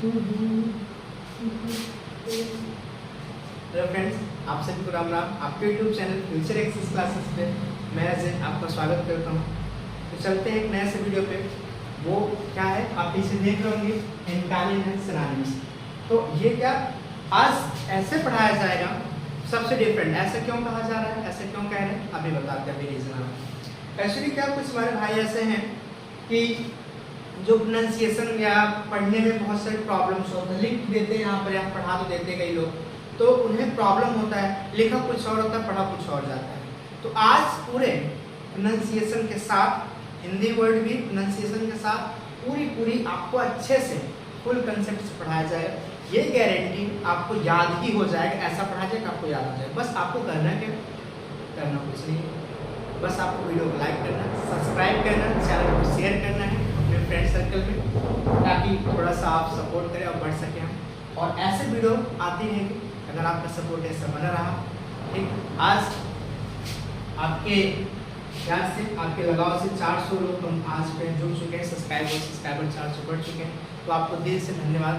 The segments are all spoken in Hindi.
हेलो फ्रेंड्स, आप सभी को राम राम। आपके YouTube channel future access classes पे मैं अजय आपका स्वागत करता हूँ। तो चलते हैं एक नए से वीडियो पे। वो क्या है, आप इसे देख रहे होंगे, एंटोनिम एंड सिनोनिम्स। तो ये क्या आज ऐसे पढ़ाया जाएगा, सबसे डिफरेंट। ऐसे क्यों कहा जा रहा है, ऐसे क्यों कह रहे हैं, अभी बताते हैं, अभी रीजन आपको। एक्चुअली क्या कुछ हमारे भाई ऐसे हैं कि जो प्रोनाउंसिएशन या पढ़ने में बहुत सारे प्रॉब्लम्स होते हैं, लिख देते हैं यहाँ पर, यहाँ पढ़ा तो देते हैं कई लोग, तो उन्हें प्रॉब्लम होता है, लिखा कुछ और होता है, पढ़ा कुछ और जाता है। तो आज पूरे प्रोनाउंसिएशन के साथ, हिंदी वर्ड भी प्रोनाउंसिएशन के साथ पूरी आपको अच्छे से फुल कंसेप्ट से पढ़ाया जाएगा। ये गारंटी आपको याद ही हो जाएगा, ऐसा पढ़ा जाएगा आपको याद हो जाएगा। बस आपको करना क्या, करना कुछ नहीं, बस आपको वीडियो को लाइक करना, सब्सक्राइब करना, चैनल को शेयर करना है अपने फ्रेंड सर्कल में, ताकि थोड़ा सा आप सपोर्ट करें और बढ़ सकें हम। और ऐसे वीडियो आती रहेंगी अगर आपका सपोर्ट ऐसा बना रहा। ठीक, आज आपके याद से, आपके लगाव से 400 लोग हम आज पे जुड़ चुके हैं, सब्सक्राइबर 400 बढ़ चुके हैं। तो आपको दिल से धन्यवाद।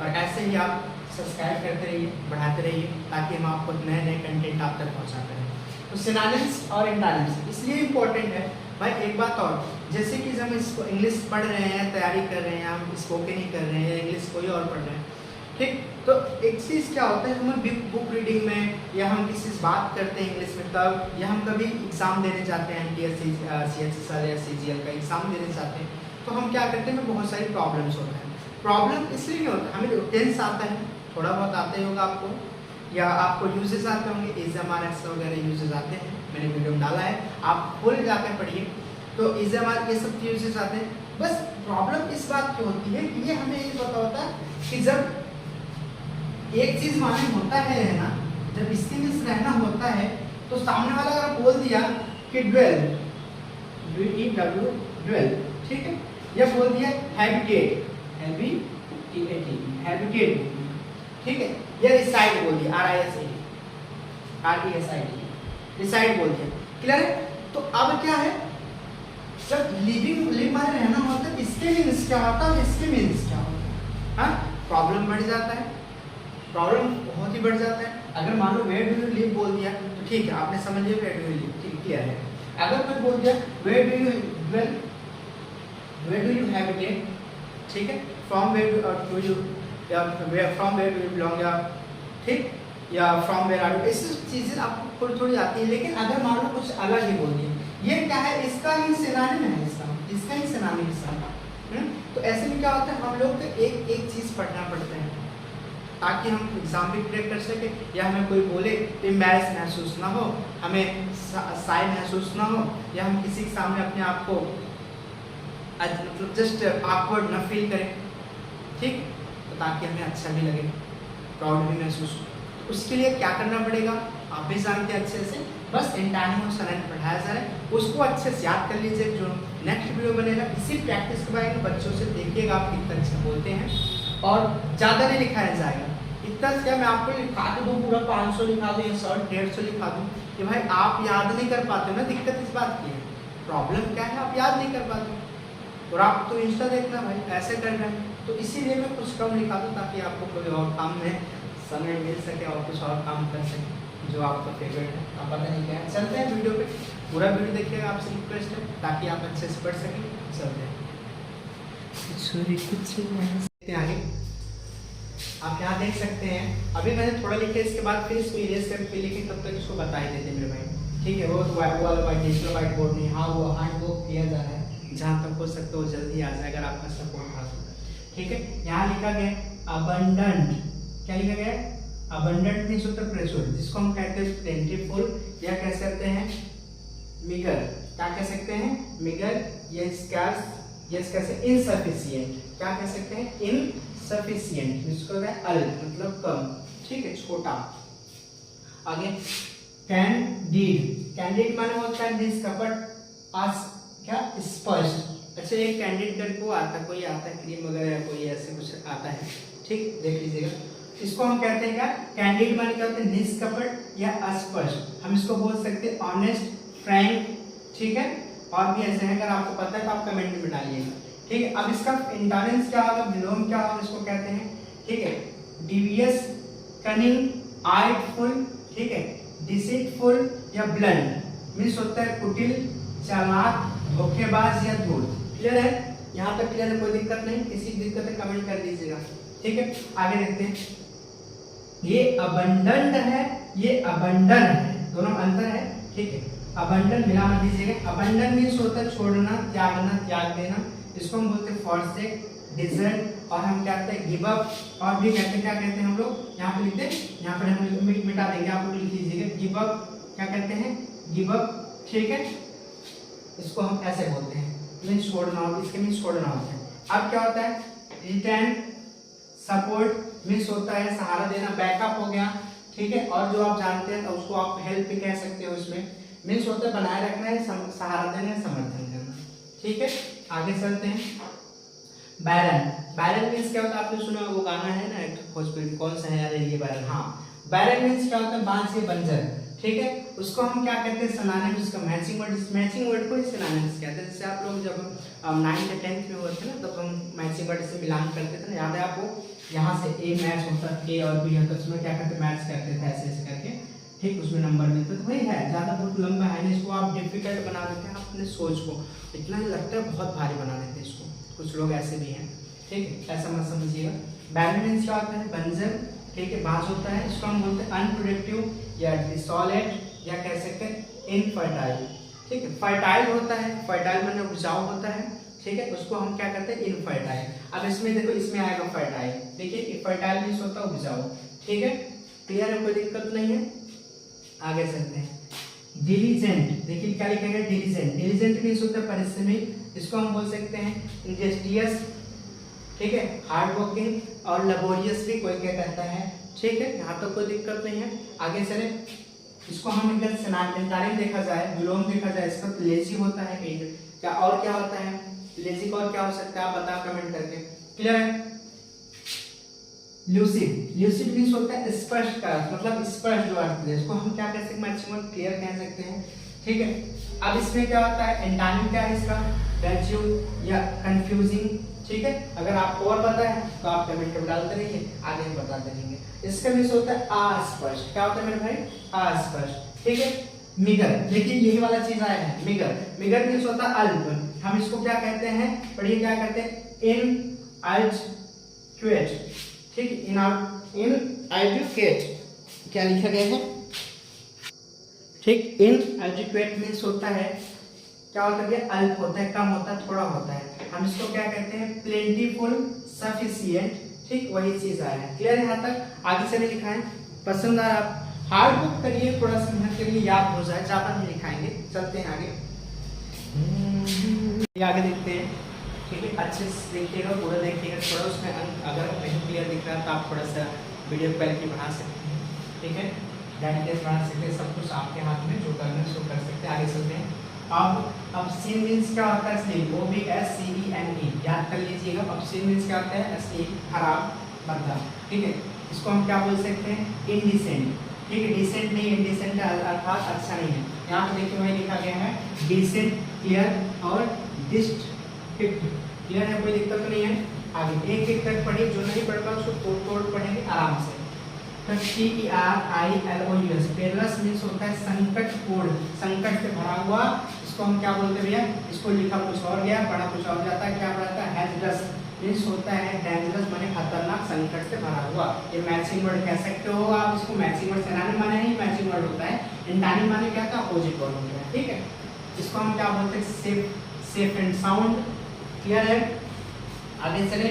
और ऐसे ही आप सब्सक्राइब करते रहिए, बढ़ाते रहिए, ताकि हम आपको नए नए कंटेंट आप तक पहुँचाते रहें। तो सिनोनिम्स और एंटोनिम्स इसलिए इम्पोर्टेंट है भाई। एक बात और, जैसे कि हम इसको इंग्लिश पढ़ रहे हैं, तैयारी कर रहे हैं, हम स्पोकन ही कर रहे हैं, इंग्लिश कोई और पढ़ रहे हैं, ठीक। तो एक चीज़ क्या होता है, हम बुक रीडिंग में या हम किसी से बात करते हैं इंग्लिश में तब, या हम कभी एग्ज़ाम देने जाते हैं, NTS CHSL या CGL का एग्ज़ाम देने जाते हैं, तो हम क्या करते हैं, बहुत सारी प्रॉब्लम्स होते हैं। प्रॉब्लम इसलिए नहीं होता, हमें टेंस आता है, थोड़ा बहुत आता ही होगा आपको, या आपको यूजेस आते होंगे, EZMR वगैरह यूजेस आते हैं, मैंने वीडियो में डाला है, आप फुल जाकर पढ़िए। तो EZMR के सब यूजेस आते हैं। बस प्रॉब्लम इस बात की होती है कि ये हमें ये पता होता है कि जब एक चीज मालूम होता है ना, जब इसके में रहना होता है, तो सामने वाला अगर बोल दिया कि ड्वेल, ड्वेल, ठीक है, या बोल दिया हैबिटेट, हैबिटेट, ठीक है, या रिसाइड बोल दिया, RISID, रिसाइड बोल दिया, क्लियर है। तो अब क्या है, जब लिव माने रहना होता है, इसके मीन्स क्या होता है और इसके मीन्स क्या होता है, हाँ, प्रॉब्लम बढ़ जाता है, प्रॉब्लम बहुत ही बढ़ जाता है। अगर मान लो वेयर डू यू लिव बोल दिया तो ठीक है, आपने समझ लिया वेयर डू यू लिव, ठीक, क्लियर है। अगर मैं बोल दिया where do you dwell, where do you habitat, ठीक है, फ्रॉम वेयर डू यू, या from where do you belong, या ठीक, या फ्रॉम वेयर आर यू, ऐसी चीजें आपको थोड़ी थोड़ी आती है। लेकिन अगर मान लो कुछ अलग ही बोल दिया, ये क्या है, इसका ही सिनोनिम है, इसका ही सिनोनिम है। तो ऐसे में क्या होता है, हम लोग को एक एक चीज पढ़ना पड़ता है ताकि हम एग्जाम भी क्रैक कर सके, या हमें कोई बोले तो एम्बैरेस महसूस ना हो, हमें शाय महसूस ना हो, या हम किसी के सामने अपने आप को मतलब जस्ट ऑकवर्ड ना फील करें, ठीक, तो ताकि हमें अच्छा भी लगे, प्राउड भी महसूस हो। तो उसके लिए क्या करना पड़ेगा, आप भी जानते हैं अच्छे से, बस एंटोनिम और सिनोनिम पढ़ाया जा रहा है, उसको अच्छे से याद कर लीजिए। जो नेक्स्ट वीडियो बनेगा इसी प्रैक्टिस के बारे में बच्चों से देखिएगा आप कितना अच्छा बोलते हैं, और ज़्यादा नहीं लिखाया जाएगा। इतना क्या मैं आपको लिखा दूँ, पूरा 500 लिखा दूँ या 150 लिखा दूँ, कि भाई आप याद नहीं कर पाते ना, दिक्कत इस बात की है। प्रॉब्लम क्या है, आप याद नहीं कर पाते, और आप तो इंस्टा देखना भाई ऐसे कर रहे हैं। तो इसीलिए मैं कुछ कम लिखा दूँ ताकि आपको कोई और काम में समय मिल सके और कुछ और काम कर सके जो आपका फेवरेट है। आप पता नहीं क्या है, चलते हैं वीडियो पे, पूरा वीडियो देखिएगा, आपसे रिक्वेस्ट है, ताकि आप अच्छे से पढ़ सकें। चलते हैं आगे, आप यहाँ देख सकते हैं, अभी मैंने थोड़ा लिखा, इसके बाद फिर इसको इरेज करके लिखे, तब तक इसको बता ही देते मेरे भाई, ठीक है। वो तो व्हाइट बोर्ड में, हाँ, वो हैंड वर्क किया जा रहा है, जहाँ तक हो सकता है वो जल्दी आ जाए अगर आपका सपोर्ट हासिल है, ठीक है। यहाँ लिखा गया अबंडेंट, क्या लिखा गया है, अबंडेंट मींस होता है प्रचुर, जिसको हम कहते हैं प्लेंटीफुल, या कह सकते हैं मिगर, क्या कह सकते हैं, मिगर, या स्कार्स, या कैसे इनसफिशिएंट, क्या कह सकते हैं, इनसफिशिएंट, जिसको कहते हैं अल मतलब कम, ठीक है, छोटा। आगे कैंडिड, कैंडिड माने होता है निष्कपट, पास क्या, स्पष्ट। अच्छा, एक कैंडिड करके आता है, कोई आता है क्रीम वगैरह, कोई ऐसे कुछ आता है, ठीक, देख लीजिएगा। इसको हम कहते हैं क्या, कैंडिड माने क्या होता है, निष्कपट या अस्पष्ट। हम इसको बोल सकते हैं ऑनेस्ट, फ्रैंक, ठीक है, और भी ऐसे हैं, अगर आपको पता है तो आप कमेंट में डालिएगा, ठीक है। अब इसका एंटोनिम्स क्या होगा, विलोम क्या होगा, इसको कहते हैं ठीक है, डिवियस, कनिंग, आर्टफुल, ठीक है, डिसीटफुल या ब्लंट मीन्स होता है कुटिल, चालाक, धोखेबाज या धूर्त। क्लियर है? यहाँ तक क्लियर है? कोई दिक्कत नहीं? किसी दिक्कत है कमेंट कर दीजिएगा। ठीक है, आगे देखते हैं। ये अबंडंट है, ये अबंडन है, दोनों में अंतर है। ठीक है, अबंडन मिला मत दीजिएगा। अबंडन मीन्स होता है छोड़ना, त्यागना, त्याग देना। इसको हम बोलते हैं फॉरसेक, डिजर्ट, और हम क्या कहते हैं गिव अप, और भी कहते हैं क्या कहते हैं हम लोग यहाँ पे लिखते हैं, यहाँ पर हम मिटा देंगे, आप लोग लिख लीजिएगा गिव अप, क्या कहते हैं गिव अप। ठीक है, इसको हम ऐसे बोलते हैं, मीन्स छोड़ना, इसके मीन्स छोड़ना होता है। अब क्या होता है रिटर्न, सपोर्ट मीन्स होता है सहारा देना, बैकअप हो गया। ठीक है, और जो आप जानते हैं तो उसको आप हेल्प भी कह सकते हो। इसमें मीन्स होता है बनाए रखना है, सहारा देना, समर्थन करना। ठीक है, आगे चलते हैं। बैरन, बैरन मीन्स क्या होता है? आपने सुना वो गाना है ना एक भोजपुरी, कौन सा है यार ये बैरन? हाँ, बैरन मीन्स क्या होता है? बांझ या बंजर। ठीक है, उसको हम क्या कहते हैं? सिनोनिम्स का मैचिंग वर्ड, मैचिंग वर्ड को ही सिनोनिम्स कहते हैं। जैसे आप लोग जब 9th या 10th में होते थे ना, तब हम मैचिंग वर्ड से मिलान करते थे ना, याद है आपको? यहाँ से ए मैच होता है, ए और बी होता है, उसमें क्या करते? मैच करते थे ऐसे ऐसे करके। ठीक, उसमें नंबर मिलते थे। वही है, ज़्यादा बहुत लंबा है नहीं, इसको आप डिफिकल्ट बना देते हैं अपने सोच को, इतना ही लगता है बहुत भारी बना देते हैं इसको, कुछ लोग ऐसे भी हैं। ठीक है, ऐसा मत समझिएगा। बैरन मीन्स क्या होता है? बंजर। ठीक है, बांझ होता है, इसको हम बोलते हैं अनप्रोडक्टिव या डिसॉलेट, या कह सकते हैं इनफर्टाइल। ठीक है, फर्टाइल होता है, फर्टाइल माने उपजाऊ होता है। ठीक है, उसको हम क्या करते हैं? इनफर्टाइल। अब इसमें देखो, इसमें आएगा फर्टाइल। देखिए, फर्टाइल मीन्स होता है उपजाऊ। ठीक है, क्लियर है? कोई दिक्कत नहीं है? आगे चलते हैं। डिलीजेंट, देखिए क्या लिखेंगे? डिलीजेंट। डिलीजेंट मीन्स होता है परिश्रमी, इसको हम बोल सकते हैं इंडस्ट्रियस। ठीक है, हार्ड वर्किंग और लेबोरियस भी कोई क्या कहता है। ठीक है, यहाँ तक कोई दिक्कत नहीं है। आगे चले, इसको हम अगर सिनोनिम देखा जाए, विलोम देखा जाए इसका, तो लेजी होता है। क्या और क्या होता है? लेजी का और क्या हो सकता है? आप बताओ कमेंट करके। क्लियर है? ल्यूसिड, ल्यूसिड मीन्स होता है स्पष्ट का, मतलब स्पष्ट जो अर्थ है, इसको हम क्या कह सकते हैं? मैक्सिमम क्लियर कह सकते हैं। ठीक है, अब इसमें क्या होता है? एंटोनिम क्या है इसका? कंफ्यूज या कंफ्यूजिंग। ठीक है, अगर आपको और पता है तो आप कमेंट में डालते रहिए, आगे हम बताते रहेंगे। इसका मीन्स होता है अस्पष्ट। क्या होता है मेरे भाई? अस्पष्ट। ठीक है, मिगर, देखिए यही वाला चीज आया है, मिगर। मिगर मीन्स होता है अल्प। हम इसको क्या कहते हैं? पढ़िए, क्या कहते हैं? इनएडुकेट। ठीक है, इनएडुकेट क्या लिखा गया है? ठीक, इनएडुकेट मीन्स होता है क्या होता है? अल्प होता है, कम होता है, थोड़ा होता है। हम इसको क्या कहते हैं? Plentiful, sufficient. ठीक, वही चीज आया है। क्लियर है यहाँ तक? आगे चले लिखा है। पसंद आया? आप हार्ड बुक करिए, थोड़ा सा मेहनत करिए, याद हो जाए, ज्यादा नहीं लिखाएंगे। चलते हैं आगे, आगे देखते हैं। ठीक है, अच्छे से देखिएगा, पूरा देखिएगा, थोड़ा उसमें अगर नहीं क्लियर दिख रहा है तो आप थोड़ा सा वीडियो क्वालिटी बढ़ा सकते हैं। ठीक है, डायरेक्ट बढ़ा सकते हैं, सब कुछ आपके हाथ में, जो करना है सो कर सकते हैं। आगे चलते हैं। अब सीन मीन्स क्या होता है? स्लीप, वो भी SCENE, याद कर लीजिएगा। अब सीन मीन्स क्या होता है? स्लीप, खराब, बदला। ठीक है, इसको हम क्या बोल सकते हैं? इनडिसेंट। ठीक है, डिसेंट नहीं, इनडिसेंट अर्थात अच्छा नहीं है। यहाँ पे देखिए वही लिखा गया है, डिसेंट, क्लियर और डिस्ट्रिक्ट। क्लियर है? कोई दिक्कत तो नहीं है? आगे एक एक तक पढ़िए, जो नहीं पढ़ पाए उसको तोड़ तोड़ पढ़ेंगे आराम से। तो TERILOUS, पेरलस मीन्स होता है संकटपूर्ण, संकट से भरा हुआ। इसको हम क्या बोलते हैं भैया? इसको लिखा कुछ और गया, पढ़ा कुछ और जाता है। क्या पढ़ाता है? हैजरस मीन्स होता है डेंजरस, माने खतरनाक, संकट से भरा हुआ। ये मैचिंग वर्ड कह सकते हो आप इसको। मैचिंग वर्ड सिनोनिम माने नहीं, मैचिंग वर्ड होता है। एंटोनिम माने क्या था? अपोजिट वर्ड होता है। ठीक है, इसको हम क्या बोलते हैं? Safe and sound. क्लियर है? आगे चले।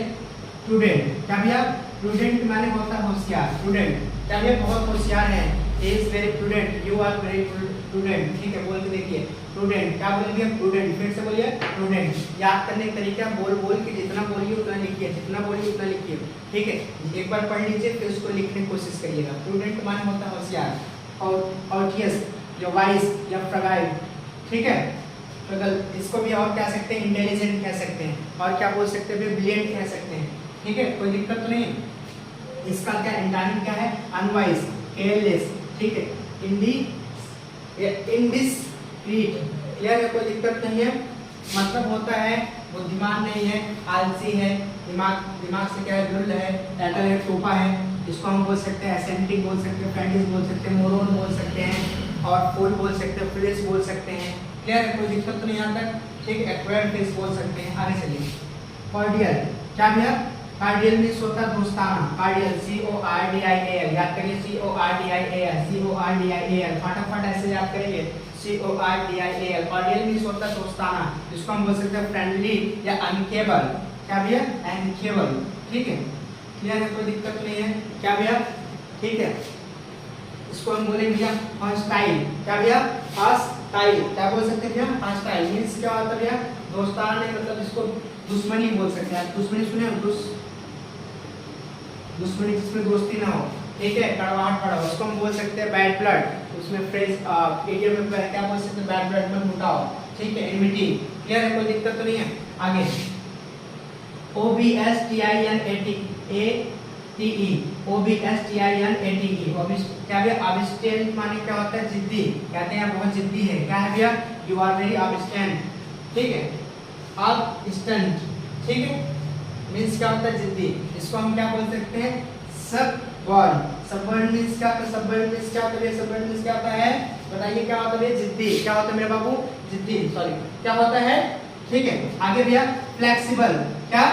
प्रूडेंट, क्या भैया? प्रूडेंट माने होता है होशियार। प्रूडेंट क्या भैया? बहुत होशियार है। Is very prudent, you are very prudent. ठीक है, बोल के देखिए। प्रूडेंट क्या बोलेंगे? प्रूडेंट। फिर से बोलिए प्रूडेंट। याद करने का तरीका बोल बोल के जितना बोलिए उतना लिखिए, जितना बोलिए उतना लिखिए। ठीक है, एक बार पढ़ लीजिए, फिर उसको लिखने की कोशिश करिएगा। प्रूडेंट माने होता है होशियार। और ऑटियस या वाइज या फ्रगाइल। ठीक है, इसको भी और कह सकते हैं, इंटेलिजेंट कह सकते हैं, और क्या बोल सकते हैं? ब्रिलियंट कह सकते हैं। ठीक है, कोई दिक्कत नहीं। इसका क्या एंटोनिम क्या है? Unwise, careless. ठीक है, इंडिस्क्रीट। क्लियर है? कोई दिक्कत नहीं है? मतलब होता है बुद्धिमान नहीं है, आलसी है, दिमाग से क्या है, जुड़ है, टाइटल है, टोपा है, इसको हम बोल सकते हैं एसेंटिक बोल सकते हैं, फ्रेंडिस बोल सकते हैं, मोरोन बोल सकते हैं और फुल बोल सकते हैं, फ्लेस बोल सकते हैं। क्लियर है, कोई दिक्कत तो नहीं यहाँ तक? ठीक है, एक्वायर्ड फेस बोल सकते हैं। आगे चलिए, कॉर्डियल क्या भैया? कार्डियल मीन्स होता है दोस्ताना, कार्डियल CORDIAL, याद करिए CORDIAL, CORDIAL, फटाफट ऐसे याद करेंगे CORDIAL। कार्डियल मीन्स होता है दोस्ताना, इसको हम बोल सकते हैं फ्रेंडली या अनकेबल। क्या भैया? अनकेबल। ठीक है, क्लियर है, कोई दिक्कत नहीं है। क्या भैया? ठीक है, इसको हम बोलेंगे भैया हॉस्टाइल। क्या भैया? हॉस्टाइल। क्या बोल सकते हैं भैया? हॉस्टाइल मीन्स क्या होता है भैया? दोस्ताना नहीं, मतलब इसको दुश्मनी बोल सकते हैं। दुश्मनी सुने हम? दुश्मनी जिसमें दोस्ती ना हो, ठीक है, कड़वाहट पड़ा हो, उसको हम बोल सकते हैं बैड ब्लड। उसमें फ्रेज इडियम में क्या बोल सकते हैं? बैड ब्लड में मुटाव। ठीक है, एनमिटी। क्लियर है, कोई दिक्कत तो नहीं है? आगे OBSTINATE, OBSTINATE, क्या भैया? ऑब्स्टेंट माने क्या होता है? जिद्दी। कहते हैं बहुत जिद्दी है। क्या है भैया? You are very obstinate. ठीक है, ऑब्स्टेंट, ठीक है, मीन्स क्या होता है? जिद्दी। इसको हम क्या बोल सकते हैं? सबवर्न। सबवर्न मीन्स क्या होता है? सबवर्न मीन्स क्या होता है? सबवर्न मीन्स क्या होता है? बताइए क्या होता है? जिद्दी। क्या होता है मेरे बाबू? जिद्दी, सॉरी, क्या होता है? ठीक है, आगे भैया फ्लेक्सिबल। क्या?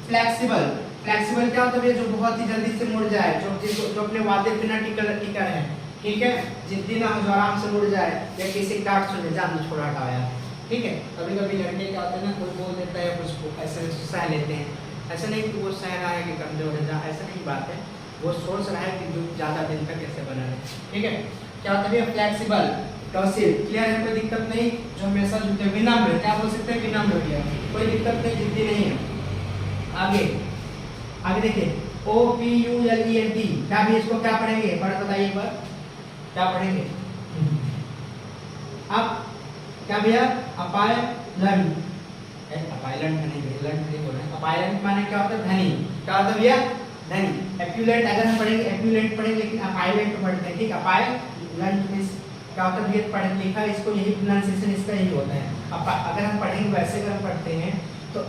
फ्लेक्सिबल। फ्लेक्सिबल क्या होता है भैया? जो बहुत ही जल्दी से मुड़ जाए, जो अपने वादे पे ना टिका है। ठीक है, जिद्दी ना हो, जो आराम से मुड़ जाए, या किसी डांट सुने जान छोड़ा हटाओ यार। ठीक है, कभी कभी लड़के क्या होते हैं ना, कोई बोल देता है उसको ऐसे सह लेते हैं। ऐसा नहीं कि वो सह रहा है कि कमजोर है, जहाँ ऐसा नहीं बात है, वो सोच रहा है कि जो ज़्यादा दिन तक कैसे बना रहे। ठीक है, क्या होता है? फ्लेक्सिबल, डॉसिल। क्लियर है, कोई दिक्कत नहीं। जो हमेशा जुटे, विनम्र। क्या बोल सकते हैं? विनम्र भैया, कोई दिक्कत नहीं, जिद्दी नहीं है। आगे देखिए OPULENT। क्या भी इसको क्या पढ़ेंगे? पढ़ बताइए एक बार, क्या पढ़ेंगे? अब क्या भैया? अपाइलेंट। अपाइलेंट नहीं, लंट नहीं बोल रहे हैं। अपाइलेंट माने क्या होता है? धनी। क्या होता है भैया? धनी। एप्युलेंट अगर हम पढ़ेंगे, एप्युलेंट पढ़ेंगे, लेकिन अपाइलेंट पढ़ते हैं। ठीक, अपाइलेंट मींस क्या होता है भैया? पढ़ लिखा इसको, यही प्रोनाउंसिएशन इसका यही होता है। अगर हम पढ़ेंगे वैसे, अगर हम पढ़ते हैं तो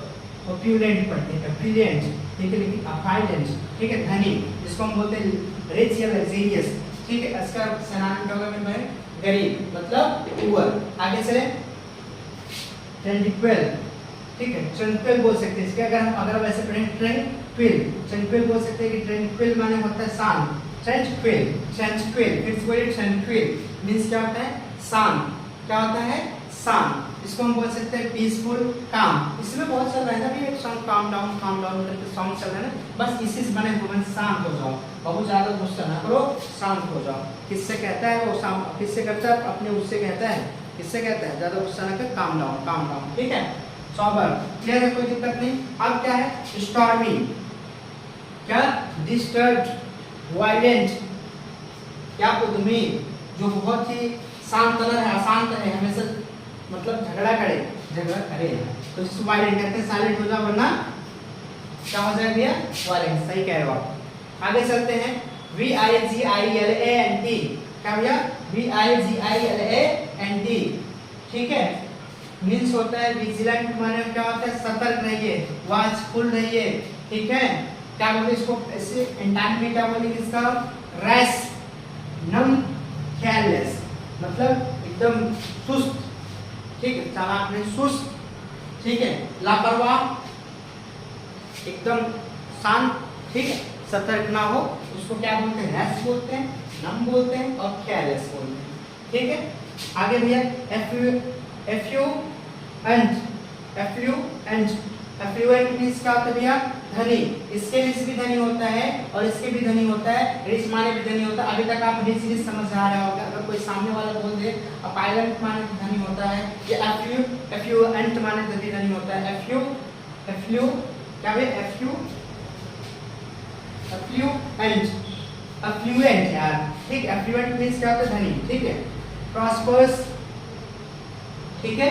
ऑप्युलेंट पढ़ते हैं, एप्युलेंट। ठीक है, लेकिन अपाइलेंट, ठीक है, धनी, जिसको हम बोलते हैं रिच या लग्जरियस। ठीक है, इसका सिनोनिम क्या होगा मेरे भाई? गरीब, मतलब पुअर। आगे चले, ट्रेंक्विल। ठीक है, ट्रेंक्विल बोल सकते हैं इसके, अगर वैसे पढ़ें ट्रेंक्विल, ट्रेंक्विल बोल सकते हैं कि ट्रेंक्विल माने होता है शांत। ट्रेंक्विल, ट्रेंक्विल, फिर से बोलिए ट्रेंक्विल मींस क्या होता है? शांत। क्या होता है? शांत। इसको हम बोल सकते हैं पीसफुल, काम। इसमें बहुत चल रहा है ना भी, एक सॉन्ग काम डाउन करके सॉन्ग चल रहा है ना, बस इसी से बने हुए शांत हो जाओ, बहुत ज्यादा गुस्सा ना करो, शांत हो जाओ। किससे कहता है वो? किससे करता है? अपने उससे कहता है। किससे कहता है? ज्यादा गुस्सा ना कर, काम डाउन, काम डाउन। ठीक है, सॉबर। क्लियर है, कोई दिक्कत नहीं। अब क्या है? स्टॉर्मी। क्या? डिस्टर्ब्ड, वायलेंट, क्या? उद्यमी, जो बहुत ही शांत है, अशांत है, हमेशा मतलब झगड़ा करे तो इसको वायलेंट कहते हैं। साइलेंट हो जाओ वरना क्या हो जाएगा? वायलेंट। सही कह रहे हो आप। आगे चलते हैं, VIGILANT। क्या भैया? VIGILANT। ठीक है, मीन्स होता है विजिलेंट, माने क्या होता है? सतर्क रहिए, वॉचफुल रहिए। ठीक है, क्या बोलते हैं इसको? ऐसे एंटाइम में क्या बोलेंगे इसका? रैश, नम, केयरलेस, मतलब एकदम सुस्त। ठीक है, चालाक नहीं, सुस्त। ठीक है, लापरवाह, एकदम शांत। ठीक है, सतर्क ना हो, उसको क्या बोलते हैं? रैश बोलते हैं, नम बोलते हैं और केयरलेस बोलते हैं। ठीक है, आगे भैया एफ्लुएंट मींस क्या होता है भैया? धनी। इसके भी धनी होता है और इसके भी धनी होता है, रिच माने भी धनी होता है। अभी तक आप रिच समझ आ रहे होगा। अगर कोई सामने वाला बोल दे अपाइलेंट माने धनी होता है, या एफ्लुएंट माने धनी होता है। क्या भैया? एफ्लुएंट यार। ठीक, एफ्लुएंट मींस क्या होता है? धनी। ठीक है, प्रॉस्पर्स। ठीक है,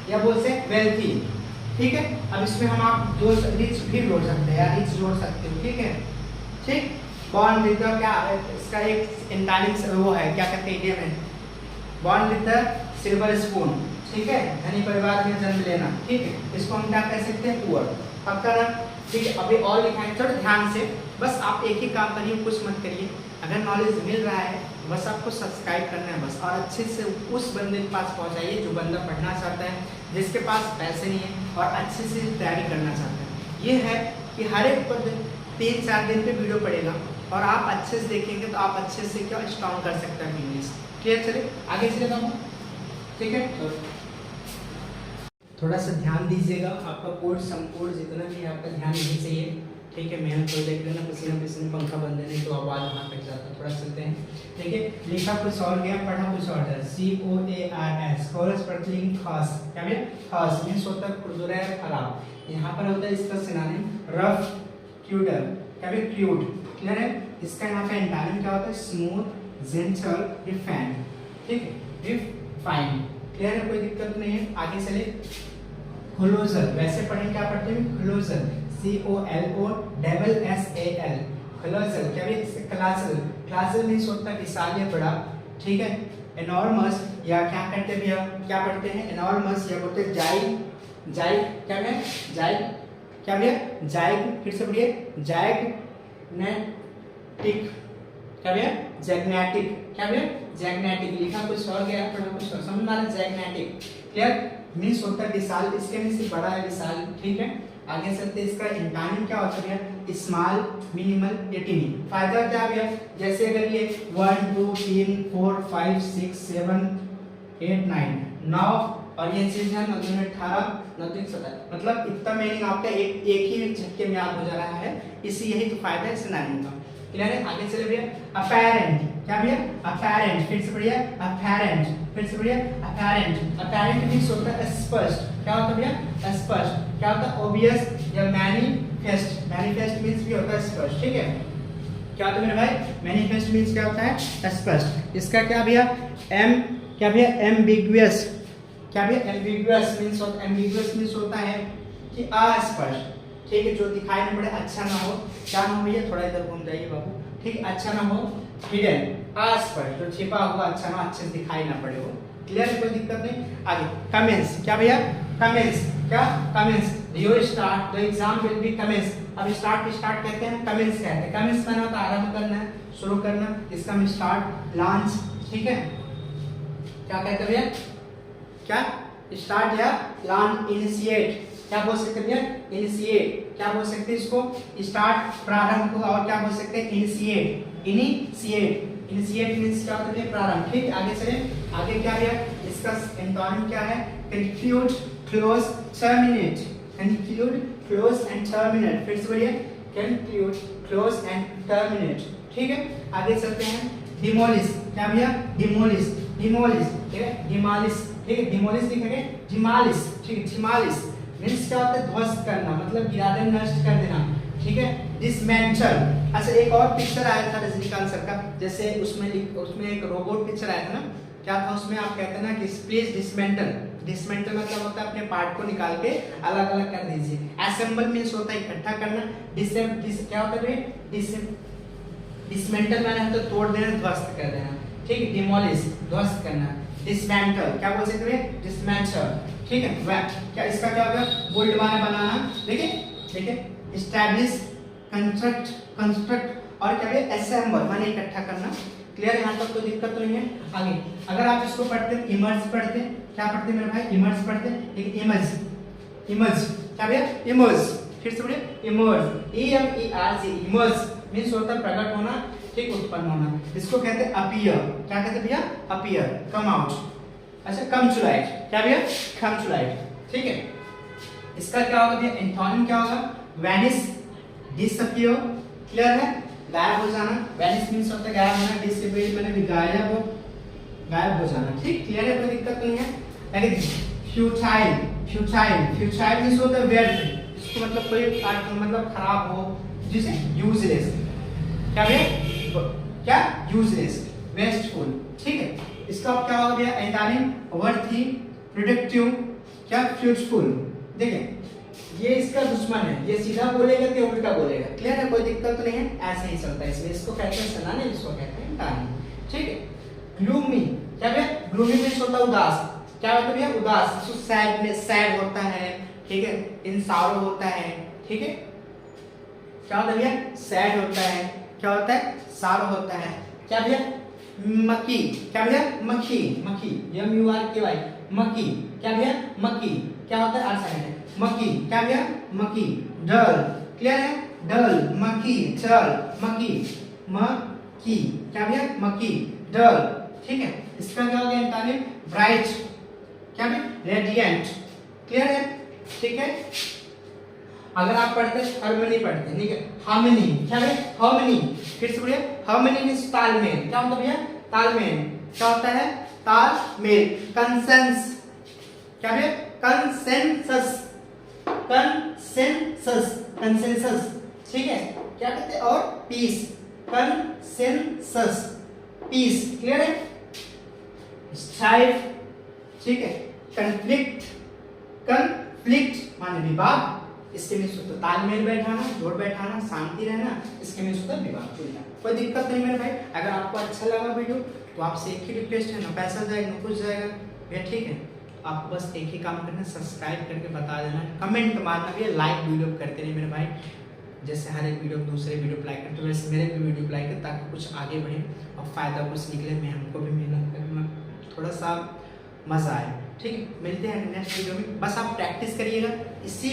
या बोल से वेल्थी। ठीक है, अब इसमें हम आप जो रिच भी जोड़ सकते हैं, रिच जोड़ सकते हो। ठीक है, ठीक। बॉर्न विद द, क्या इसका एक इंटालिक्स वो है, क्या कहते हैं इडियम है? Born with the silver spoon. ठीक है, धनी परिवार में जन्म लेना। ठीक है, इसको हम क्या कह सकते हैं? पुअर। पक्का ना? ठीक है, अभी और लिखाएंगे, थोड़ा ध्यान से, बस आप एक ही काम करिए, कुछ मत करिए। अगर नॉलेज मिल रहा है बस आपको सब्सक्राइब करना है बस, और अच्छे से उस बंदे के पास पहुंचाइए जो बंदा पढ़ना चाहता है, जिसके पास पैसे नहीं है और अच्छे से तैयारी करना चाहता है। ये है कि हर एक पर 3-4 दिन पे वीडियो पड़ेगा और आप अच्छे से देखेंगे तो आप अच्छे से क्या स्ट्रॉन्ग कर सकते हैं इंग्लिश। क्लियर? चलिए आगे चले जाऊँ, ठीक है? थोड़ा सा ध्यान दीजिएगा, आपका कोड संपूर्ण जितना भी है आपका ध्यान नहीं चाहिए, ठीक है? मेहनत कर देख लेना, पसीना पसीना पंखा बंद है नहीं तो आवाज़ वहाँ तक जाता है। थोड़ा चलते हैं, ठीक है? लिखा कुछ और गया, पढ़ा कुछ और है। COARS कोरस पढ़ते खास, क्या है? खास मीन्स होता है खुरदुरा है, खराब। यहाँ पर होता है इसका सिनोनिम रफ, क्यूटर, क्या है? क्यूट। क्लियर है? इसका यहाँ पे एंटोनिम क्या होता है? स्मूथ, जेंटल, रिफाइंड, ठीक है? रिफाइंड। क्लियर है? कोई दिक्कत नहीं है। आगे चले, क्लोजर, वैसे पढ़ें क्या पढ़ते हैं? क्लोजर, COLOSSAL, क्लोजर, क्या है? क्लासल, क्लासल मीन्स होता है विशाल या बड़ा, ठीक है? एनॉर्मस, या क्या कहते हैं भैया, क्या पढ़ते हैं? एनॉर्मस, या बोलते हैं जाइग, जाइग, क्या है? जाइग, क्या भैया? जाइग, फिर से पढ़िए, जैग्नेटिक, क्या भैया? जैग्नेटिक, क्या भैया? जैग्नेटिक। लिखा कुछ और गया, पढ़ा कुछ और, समझ में आ रहा है? जैग्नेटिक। क्लियर? मीन्स होता है विशाल, इसके मीन्स से बड़ा है, विशाल, ठीक है? आगे चलते, इसका एंटोनिम क्या होता है? स्मॉल, मिनिमल, या टीनी। फायदा क्या है? जैसे अगर ये 1 2 3 4 5 6 7 8 9 9 और ये चीज है 9 2 18 9 3 17, मतलब इतना मीनिंग आपका एक ही झटके में याद हो जा रहा है। इसी यही तो फायदा है सिनोनिम का। क्लियर है? आगे चले भैया, अपेरेंट, क्या भैया? अपेरेंट, फिर से बढ़िया, अपेरेंट, फिर से बढ़िया, अपेरेंट। अपेरेंट मींस होता है स्पष्ट, क्या होता है भैया? स्पष्ट। क्या होता है? ऑब्वियस या मैनिफेस्ट, मैनिफेस्ट मींस भी होता है स्पष्ट, ठीक है? क्या होता है मेरे भाई? मैनिफेस्ट मींस क्या होता है? स्पष्ट। इसका क्या भैया? एम, क्या भैया? एम्बिगुअस, क्या भैया? एम्बिगुअस मींस होता है, एम्बिगुअस मींस होता है कि अस्पष्ट, ठीक है? जो दिखाई न पड़े, अच्छा ना हो, क्या ना हो भैया? थोड़ा इधर घूम जाइए बाबू, ठीक? अच्छा ना हो, हिडन, अस्पष्ट, जो छिपा हुआ, अच्छा ना, अच्छे से दिखाई ना पड़े हो। क्लियर है? कोई दिक्कत नहीं। आगे, कमेंस, क्या भैया? कमेंस, क्या? Commence, your start, the exam will be commence. अब स्टार्ट कहते हैं, कमेंस कहते हैं। कमेंस माने होता है आरंभ करना है, शुरू करना, इसका हम स्टार्ट, लॉन्च, ठीक है? क्या कहते हैं भैया? क्या? स्टार्ट या लॉन्च, इनिशिएट, क्या बोल सकते हैं भैया? इनिशिएट, क्या बोल सकते हैं इसको? स्टार्ट, प्रारंभ को, और क्या बोल सकते हैं? इनिशिएट, इनिशिएट, इनिशिएट मींस क्या होता है? प्रारंभ, ठीक? आगे चले, आगे क्या भैया? इसका एंटोनिम क्या है? Conclude, close, terminate, conclude, close and terminate, फिर से बढ़िया, कंक्लूड, क्लोज एंड टर्मिनेट, ठीक है? आगे चलते हैं, डिमोलिश, क्या भैया? डिमोलिश, डिमोलिश, ठीक है? डिमोलिश, ठीक है? डिमोलिश लिखेंगे, डिमोलिश, ठीक है? डिमोलिश मींस क्या होता है? ध्वस्त करना, मतलब गिरा देना, नष्ट कर देना, ठीक है? डिसमेंटल। अच्छा, एक और पिक्चर आया था रजनीकांत सर का, जैसे उसमें एक रोबोट पिक्चर आया था ना, क्या था उसमें? आप कहते हैं ना कि प्लीज डिसमेंटल, डिसमेंटल मतलब होता है अपने पार्ट को निकाल के अलग अलग कर दीजिए। असेंबल मींस होता है इकट्ठा करना, क्या होता है? डिसमेंटल माने तो तोड़ देना, ध्वस्त कर देना, ठीक है? डिमोलिश, ध्वस्त करना। डिसमेंटल, क्या बोल सकते हैं? डिसमेंटल, ठीक है? क्या इसका क्या होगा? बोल्ड बनाना, देखिए, ठीक है? एस्टैब्लिश, कंस्ट्रक्ट, कंस्ट्रक्ट, और क्या है? असेंबल माने इकट्ठा करना। क्लियर? यहाँ तक कोई दिक्कत नहीं है। आगे अगर आप इसको पढ़ते हैं, इमर्ज पढ़ते हैं, क्या पढ़ते हैं मेरे भाई? इमर्ज पढ़ते हैं, एक इमेज, इमेज, क्या भैया? इमर्ज, फिर से बोलिए, इमर्ज, EMERG, इमर्ज मींस होता है प्रकट होना, ठीक? उत्पन्न होना। इसको कहते हैं अपीयर, क्या कहते हैं भैया? Appear, come out. अच्छा, कम टू लाइट, क्या भैया? कम टू लाइट, ठीक है? इसका क्या होगा भैया? एंटोनिम क्या होगा? वैनिश, डिसअपीयर, क्लियर है? गायब हो जाना, वैनिश मींस होता है गायब होना, डिसअपीयर माने गायब हो जाना, ठीक? क्लियर है? कोई दिक्कत नहीं है। अगर फ्यूटाइल, फ्यूटाइल, फ्यूटाइल मींस होता है व्यर्थ, इसको मतलब कोई मतलब खराब हो, जिसे यूजलेस, क्या भैया? क्या? यूजलेस, वेस्टफुल, ठीक है? इसका क्या होगा भैया? एंटोनिम वर्थी, प्रोडक्टिव, क्या? फ्रूटफुल। देखिए, ये इसका दुश्मन है, ये सीधा बोलेगा कि उल्टा बोलेगा। क्लियर है? कोई दिक्कत नहीं है, ऐसे ही चलता है इसमें। इसको कहते हैं सिनोनिम, इसको कहते हैं एंटोनिम, ठीक है? ग्लूमी, क्या भैया? ग्लूमी मींस होता है उदास, क्या होता है भैया? उदास, सैडनेस, सैड होता है, ठीक है? इंसारो होता है, ठीक है। क्या होता है भैया, सैड होता है, क्या होता है, सारो होता है, क्या भैया, मक्की, क्या भैया, मक्खी, मक्खी, MURKY, मक्की, क्या भैया, मक्की, क्या होता है, आर मक्की, क्या भैया, मक्की, डल, क्लियर है, डल, मक्की, डल, मक्की, मक्की, क्या भैया, मक्की, डल, ठीक है। इसका क्या हो गया इनका नेम, ब्राइट, क्या भैया, रेडिएंट, क्लियर है, ठीक है। अगर आप पढ़ते हार्मनी पढ़ते, ठीक है, हार्मनी, क्या है, हार्मनी, फिर से बोलिए, हार्मनी मींस तालमेल, क्या होता है भैया, तालमेल, क्या होता है, तालमेल, कंसेंस, क्या है, कंसेंसस, कंसेंसस, कंसेंसस, ठीक है, क्या कहते हैं, और पीस, कंसेंसस, पीस, क्लियर है, स्ट्राइफ, ठीक है, कन्फ्लिक्ट, कन्फ्लिक्ट माने विवाद, इसके मीन्स होता है तालमेल बैठाना, जोड़ बैठाना, शांति रहना, इसके मीन्स होता है विवाद होना। कोई दिक्कत नहीं मेरे भाई। अगर आपको अच्छा लगा वीडियो तो आपसे एक ही रिक्वेस्ट है, ना पैसा जाएगा ना कुछ जाएगा भैया, ठीक है। आपको बस एक ही काम करना, सब्सक्राइब करके बता देना, कमेंट मारना भैया, लाइक वीडियो करते रहिए मेरे भाई। जैसे हर एक वीडियो दूसरे वीडियो पर लाइक करते हो वैसे मेरे भी वीडियो लाइक कर, ताकि कुछ आगे बढ़े और फायदा कुछ निकले, मैं हमको भी मेहनत करना थोड़ा सा मजा आए, ठीक है। मिलते हैं नेक्स्ट वीडियो में। बस आप प्रैक्टिस करिएगा, इसी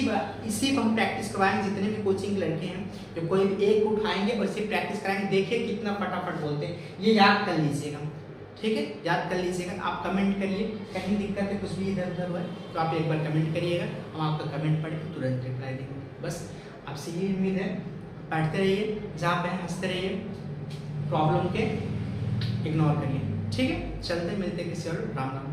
को हम प्रैक्टिस करवाएंगे, जितने भी कोचिंग लड़के हैं जो कोई भी एक उठाएंगे और इसी प्रैक्टिस कराएंगे, देखिए कितना फटाफट बोलते हैं, ये याद कर लीजिएगा, ठीक है, याद कर लीजिएगा। आप कमेंट करिए, कहीं दिक्कत है, कुछ भी इधर उधर हुआ है तो आप एक बार कमेंट करिएगा, हम आपका कमेंट पढ़ के तुरंत रिप्लाई देंगे। बस आपसे ये उम्मीद है, पढ़ते रहिए, जहाँ पे हंसते रहिए, प्रॉब्लम के इग्नोर करिए, ठीक है। चलते मिलते किसी और, राम राम।